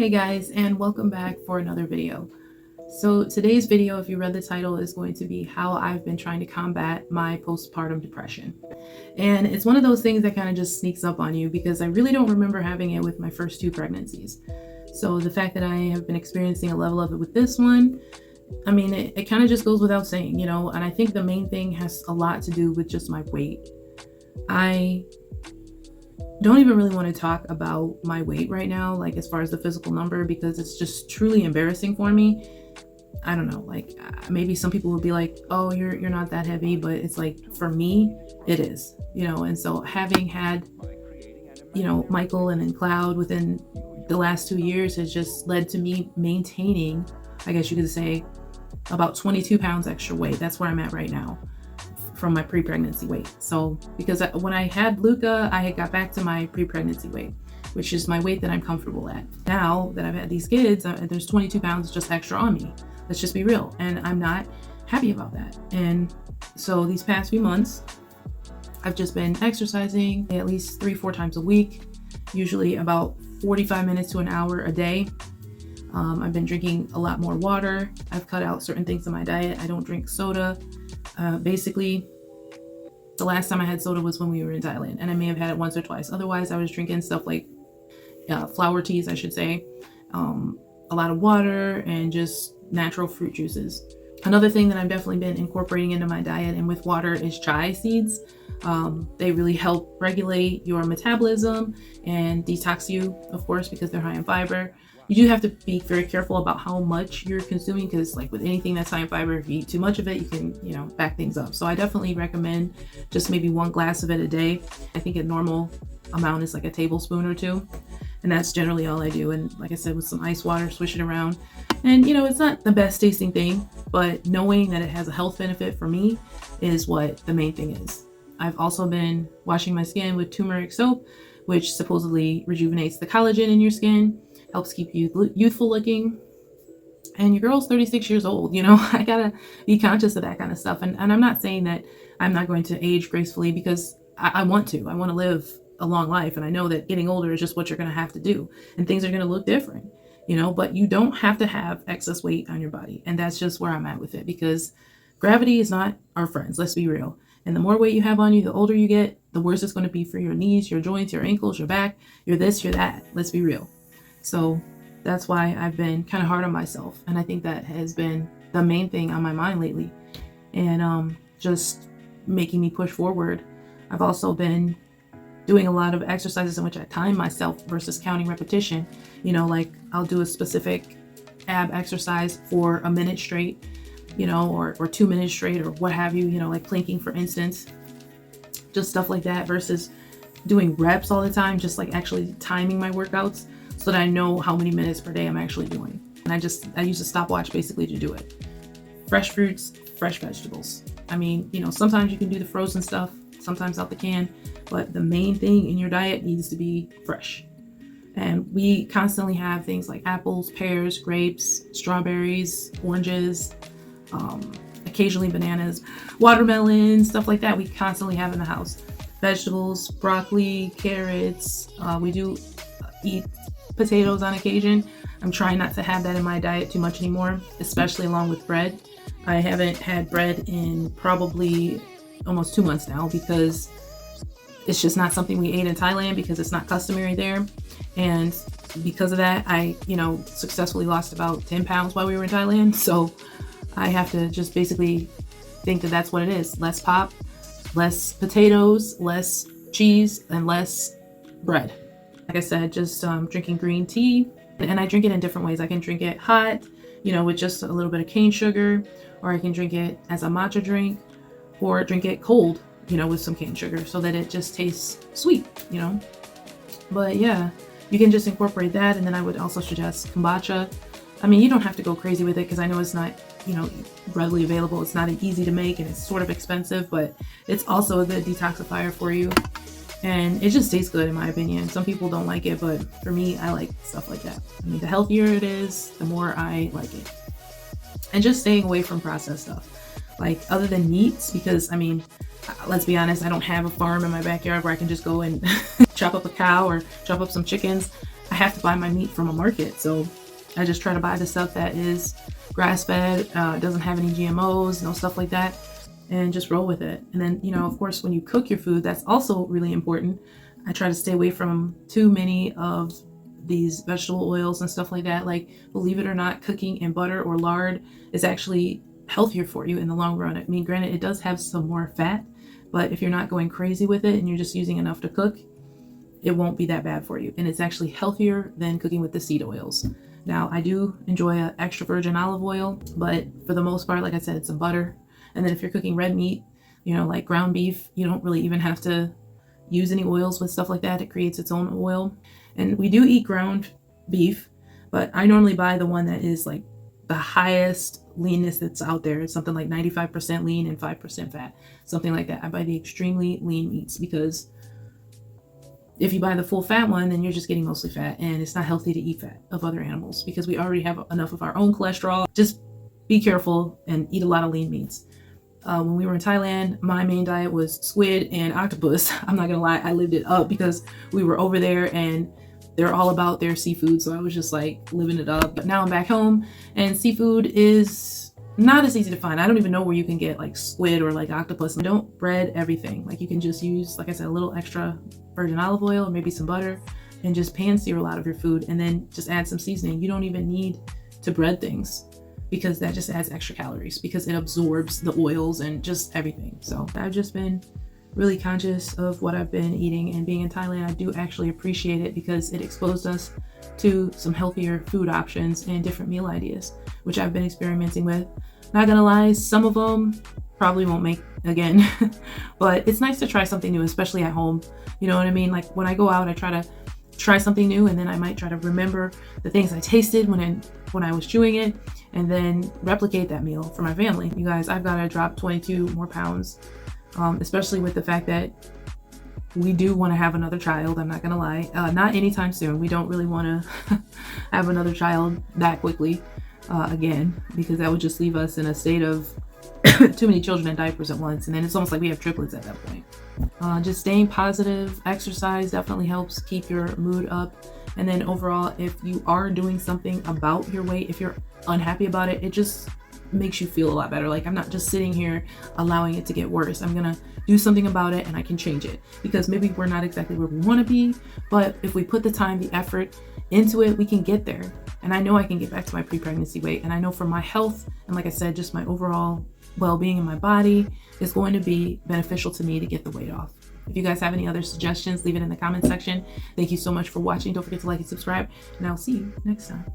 Hey guys, and welcome back for another video. So today's video, if you read the title, is going to be how I've been trying to combat my postpartum depression. And it's one of those things that kind of just sneaks up on you because I really don't remember having it with my first two pregnancies. So the fact that I have been experiencing a level of it with this one, I mean, it kind of just goes without saying, and I think the main thing has a lot to do with just my weight. I don't even really want to talk about my weight right now, like as far as the physical number, because it's just truly embarrassing for me. I don't know, like maybe some people would be like, oh, you're not that heavy, but it's like for me it is, and so having had Michael and then Cloud within the last 2 years has just led to me maintaining, I guess you could say, about 22 pounds extra weight. That's where I'm at right now from my pre-pregnancy weight. So because when I had Luca, I had got back to my pre-pregnancy weight, which is my weight that I'm comfortable at. Now that I've had these kids, there's 22 pounds just extra on me. Let's just be real. And I'm not happy about that. And so these past few months, I've just been exercising at least 3-4 times a week, usually about 45 minutes to an hour a day. I've been drinking a lot more water. I've cut out certain things in my diet. I don't drink soda. Basically, the last time I had soda was when we were in Thailand, and I may have had it once or twice. Otherwise, I was drinking stuff like flower teas, I should say, a lot of water, and just natural fruit juices. Another thing that I've definitely been incorporating into my diet and with water is chia seeds. They really help regulate your metabolism and detox you, of course, because they're high in fiber. You do have to be very careful about how much you're consuming, because like with anything that's high in fiber, if you eat too much of it, you can, back things up. So I definitely recommend just maybe 1 glass of it a day. I think a normal amount is like a tablespoon or 2. And that's generally all I do. And like I said, with some ice water, swish it around. And it's not the best tasting thing, but knowing that it has a health benefit for me is what the main thing is. I've also been washing my skin with turmeric soap, which supposedly rejuvenates the collagen in your skin, helps keep you youthful looking. And your girl's 36 years old, I gotta be conscious of that kind of stuff. And I'm not saying that I'm not going to age gracefully, because I want to live a long life. And I know that getting older is just what you're going to have to do. And things are going to look different, but you don't have to have excess weight on your body. And that's just where I'm at with it, because gravity is not our friends. Let's be real. And the more weight you have on you, the older you get, the worse it's going to be for your knees, your joints, your ankles, your back, your this, your that. Let's be real. So that's why I've been kind of hard on myself. And I think that has been the main thing on my mind lately. And just making me push forward. I've also been doing a lot of exercises in which I time myself versus counting repetition. Like I'll do a specific ab exercise for a minute straight, or 2 minutes straight, or what have you, like planking, for instance. Just stuff like that, versus doing reps all the time, just like actually timing my workouts so that I know how many minutes per day I'm actually doing. And I use a stopwatch basically to do it. Fresh fruits, fresh vegetables. I mean, sometimes you can do the frozen stuff, sometimes out the can, but the main thing in your diet needs to be fresh. And we constantly have things like apples, pears, grapes, strawberries, oranges, occasionally bananas, watermelon, stuff like that we constantly have in the house. Vegetables, broccoli, carrots. We do eat potatoes on occasion. I'm trying not to have that in my diet too much anymore, especially along with bread. I haven't had bread in probably almost 2 months now, because it's just not something we ate in Thailand, because it's not customary there. And because of that, I, successfully lost about 10 pounds while we were in Thailand. So I have to just basically think that that's what it is. Less pop, less potatoes, less cheese, and less bread. Like I said, just drinking green tea. And I drink it in different ways. I can drink it hot, with just a little bit of cane sugar, or I can drink it as a matcha drink, or drink it cold, with some cane sugar, so that it just tastes sweet, But yeah, you can just incorporate that. And then I would also suggest kombucha. I mean, you don't have to go crazy with it, because I know it's not, readily available. It's not easy to make, and it's sort of expensive, but it's also a good detoxifier for you. And it just tastes good, in my opinion. Some people don't like it, but for me, I like stuff like that. I mean, the healthier it is, the more I like it. And just staying away from processed stuff. Like, other than meats, because, I mean, let's be honest, I don't have a farm in my backyard where I can just go and chop up a cow or chop up some chickens. I have to buy my meat from a market. So I just try to buy the stuff that is grass-fed, doesn't have any GMOs, no stuff like that, and just roll with it. And then, of course, when you cook your food, that's also really important. I try to stay away from too many of these vegetable oils and stuff like that. Like, believe it or not, cooking in butter or lard is actually healthier for you in the long run. I mean, granted, it does have some more fat, but if you're not going crazy with it and you're just using enough to cook, it won't be that bad for you. And it's actually healthier than cooking with the seed oils. Now, I do enjoy an extra virgin olive oil, but for the most part, like I said, it's some butter. And then if you're cooking red meat, like ground beef, you don't really even have to use any oils with stuff like that. It creates its own oil. And we do eat ground beef, but I normally buy the one that is like the highest leanness that's out there. It's something like 95% lean and 5% fat, something like that. I buy the extremely lean meats because if you buy the full fat one, then you're just getting mostly fat, and it's not healthy to eat fat of other animals because we already have enough of our own cholesterol. Just be careful and eat a lot of lean meats. When we were in Thailand, my main diet was squid and octopus. I'm not gonna lie, I lived it up because we were over there and they're all about their seafood. So I was just like living it up. But now I'm back home and seafood is not as easy to find. I don't even know where you can get like squid or like octopus. Don't bread everything. Like, you can just use, like I said, a little extra virgin olive oil or maybe some butter and just pan sear a lot of your food and then just add some seasoning. You don't even need to bread things because that just adds extra calories because it absorbs the oils and just everything. So I've just been really conscious of what I've been eating, and being in Thailand, I do actually appreciate it because it exposed us to some healthier food options and different meal ideas, which I've been experimenting with. Not gonna lie, some of them probably won't make again, but it's nice to try something new, especially at home. You know what I mean? Like, when I go out, I try to try something new, and then I might try to remember the things I tasted when I was chewing it, and then replicate that meal for my family. You guys, I've got to drop 22 more pounds, especially with the fact that we do want to have another child. I'm not gonna lie, not anytime soon. We don't really want to have another child that quickly again, because that would just leave us in a state of too many children in diapers at once, and then it's almost like we have triplets at that point. Just staying positive, exercise definitely helps keep your mood up. And then overall, if you are doing something about your weight, if you're unhappy about it, it just makes you feel a lot better. Like, I'm not just sitting here allowing it to get worse. I'm gonna do something about it and I can change it, because maybe we're not exactly where we want to be, but if we put the time, the effort into it, we can get there. And I know I can get back to my pre-pregnancy weight, and I know for my health and, like I said, just my overall well-being in my body, is going to be beneficial to me to get the weight off. If you guys have any other suggestions, leave it in the comment section. Thank you so much for watching. Don't forget to like and subscribe, and I'll see you next time.